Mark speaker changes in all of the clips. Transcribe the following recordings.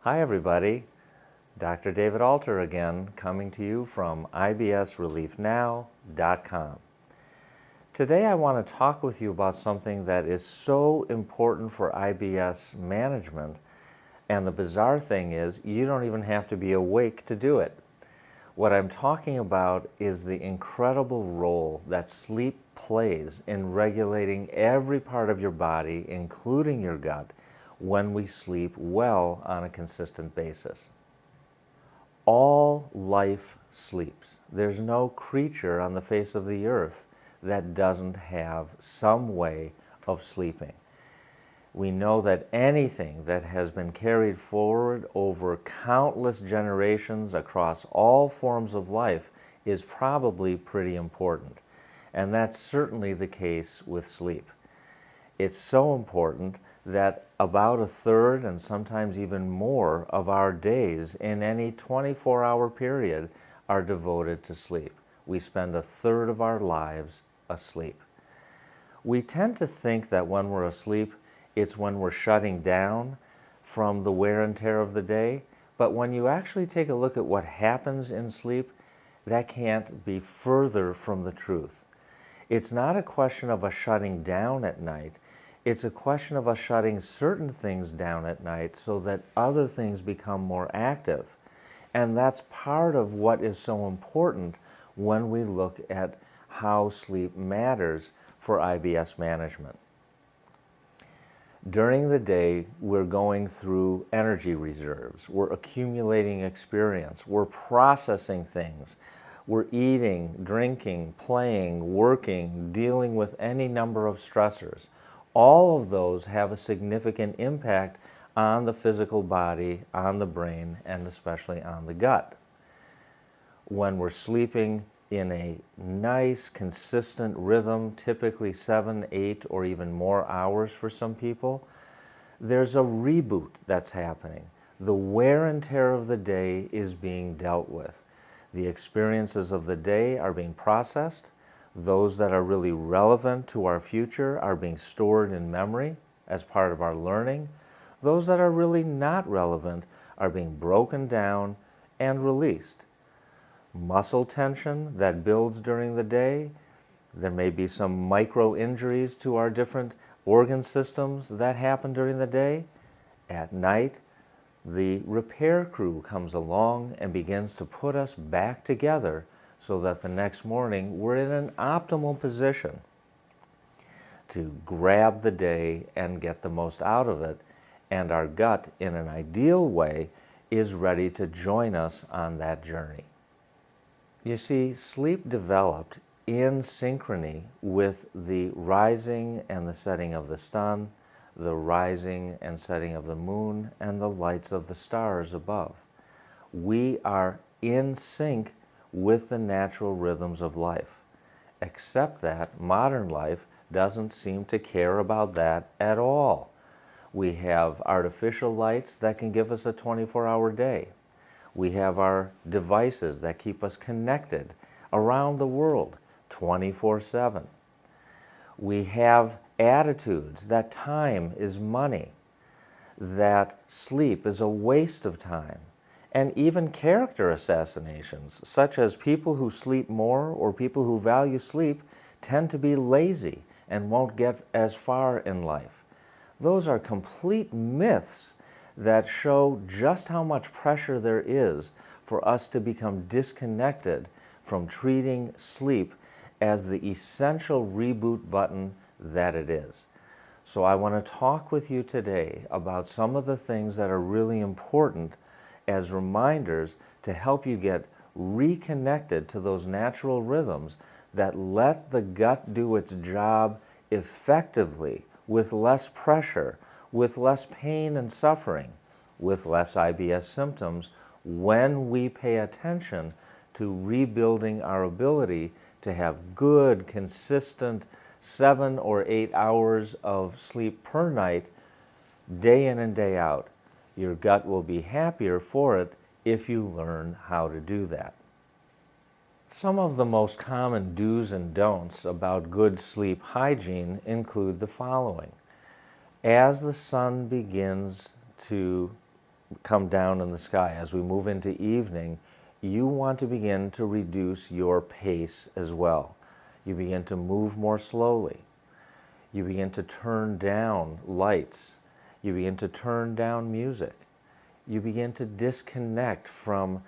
Speaker 1: Hi everybody, Dr. David Alter again, coming to you from ibsreliefnow.com. Today I want to talk with you about something that is so important for IBS management, and the bizarre thing is you don't even have to be awake to do it. What I'm talking about is the incredible role that sleep plays in regulating every part of your body, including your gut, when we sleep well on a consistent basis. All life sleeps. There's no creature on the face of the earth that doesn't have some way of sleeping. We know that anything that has been carried forward over countless generations across all forms of life is probably pretty important. And that's certainly the case with sleep. It's so important that about a third and sometimes even more of our days in any 24-hour period are devoted to sleep. We spend a third of our lives asleep. We tend to think that when we're asleep, it's when we're shutting down from the wear and tear of the day, but when you actually take a look at what happens in sleep, that can't be further from the truth. It's not a question of us shutting down at night. It's a question of us shutting certain things down at night so that other things become more active. And that's part of what is so important when we look at how sleep matters for IBS management. During the day, we're going through energy reserves. We're accumulating experience. We're processing things. We're eating, drinking, playing, working, dealing with any number of stressors. All of those have a significant impact on the physical body, on the brain, and especially on the gut. When we're sleeping in a nice, consistent rhythm, typically 7, 8, or even more hours for some people, there's a reboot that's happening. The wear and tear of the day is being dealt with. The experiences of the day are being processed. Those that are really relevant to our future are being stored in memory as part of our learning. Those that are really not relevant are being broken down and released. Muscle tension that builds during the day. There may be some micro injuries to our different organ systems that happen during the day. At night, the repair crew comes along and begins to put us back together so that the next morning we're in an optimal position to grab the day and get the most out of it. And our gut, in an ideal way, is ready to join us on that journey. You see, sleep developed in synchrony with the rising and the setting of the sun, the rising and setting of the moon, and the lights of the stars above. We are in sync with the natural rhythms of life, except that modern life doesn't seem to care about that at all. We have artificial lights that can give us a 24-hour day. We have our devices that keep us connected around the world 24/7. We have attitudes that time is money, that sleep is a waste of time, and even character assassinations, such as people who sleep more or people who value sleep tend to be lazy and won't get as far in life. Those are complete myths that show just how much pressure there is for us to become disconnected from treating sleep as the essential reboot button that it is. So I want to talk with you today about some of the things that are really important as reminders to help you get reconnected to those natural rhythms that let the gut do its job effectively, with less pressure, with less pain and suffering, with less IBS symptoms, when we pay attention to rebuilding our ability to have good, consistent 7 or 8 hours of sleep per night, day in and day out. Your gut will be happier for it if you learn how to do that. Some of the most common do's and don'ts about good sleep hygiene include the following. As the sun begins to come down in the sky, as we move into evening, you want to begin to reduce your pace as well. You begin to move more slowly. You begin to turn down lights. You begin to turn down music. You begin to disconnect from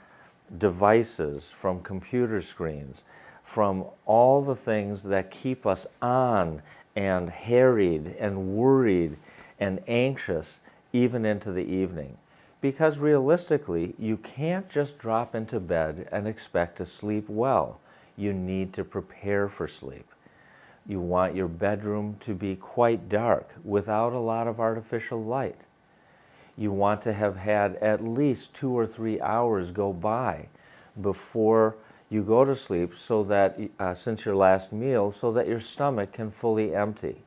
Speaker 1: devices, from computer screens, from all the things that keep us on and harried and worried and anxious even into the evening. Because realistically, you can't just drop into bed and expect to sleep well. You need to prepare for sleep. You want your bedroom to be quite dark without a lot of artificial light. You want to have had at least 2 or 3 hours go by before you go to sleep, so that since your last meal, so that your stomach can fully empty.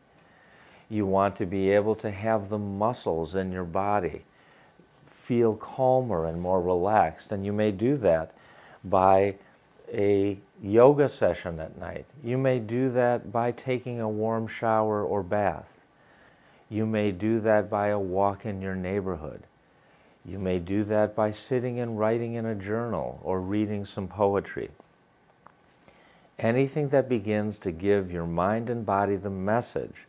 Speaker 1: You want to be able to have the muscles in your body feel calmer and more relaxed, and you may do that by a yoga session at night. You may do that by taking a warm shower or bath. You may do that by a walk in your neighborhood. You may do that by sitting and writing in a journal or reading some poetry. Anything that begins to give your mind and body the message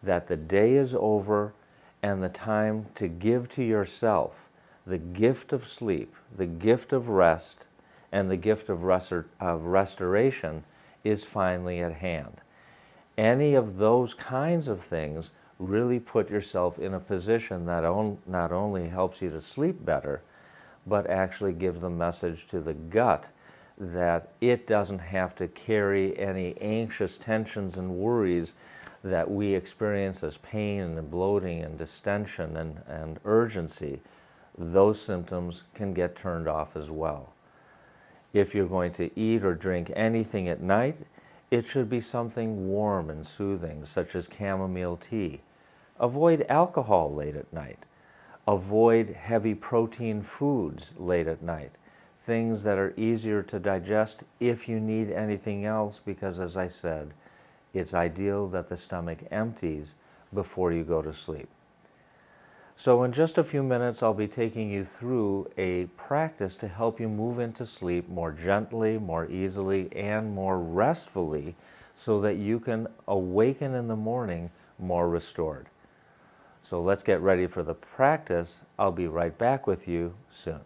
Speaker 1: that the day is over and the time to give to yourself the gift of sleep, the gift of rest, and the gift of restoration is finally at hand. Any of those kinds of things really put yourself in a position that not only helps you to sleep better, but actually gives the message to the gut that it doesn't have to carry any anxious tensions and worries that we experience as pain and bloating and distension and urgency. Those symptoms can get turned off as well. If you're going to eat or drink anything at night, it should be something warm and soothing, such as chamomile tea. Avoid alcohol late at night. Avoid heavy protein foods late at night. Things that are easier to digest if you need anything else, because as I said, it's ideal that the stomach empties before you go to sleep. So in just a few minutes, I'll be taking you through a practice to help you move into sleep more gently, more easily, and more restfully, so that you can awaken in the morning more restored. So let's get ready for the practice. I'll be right back with you soon.